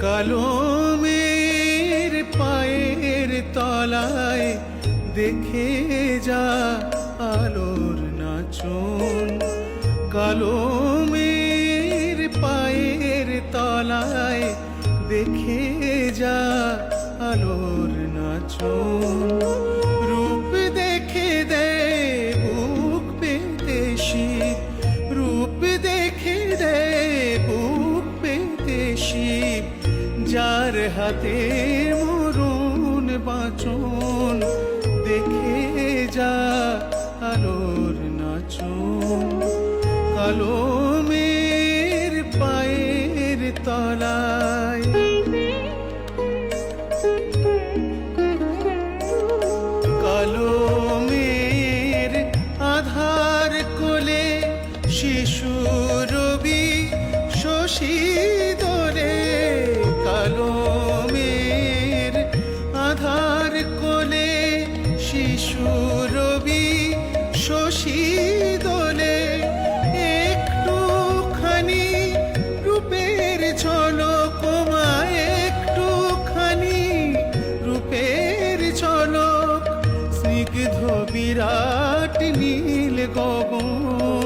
কালো মেয়ের পায়ের তলায় দেখে যা আলোর নাচন। কালো মেয়ের পায়ের তলায় দেখে যা আলোর নাচন। রূপ দেখে দে বুক পেতে শীত, রূপ দেখে দে বুক পেতে শীত, যার হাতে মরণ বাঁচন। দেখে যা আলোর নাচন। কালো মেয়ের পায়ের তলায়। কালো মেয়ের আধার কোলে শিশু রবি শশী দোলে। কালো মেয়ের আধার কোলে শিশু রবি শশী দোলে। একটুখানি রূপের ঝলক মা, একটুখানি রূপের ঝলক। স্নিগ্ধ বিরাট নীল গগন,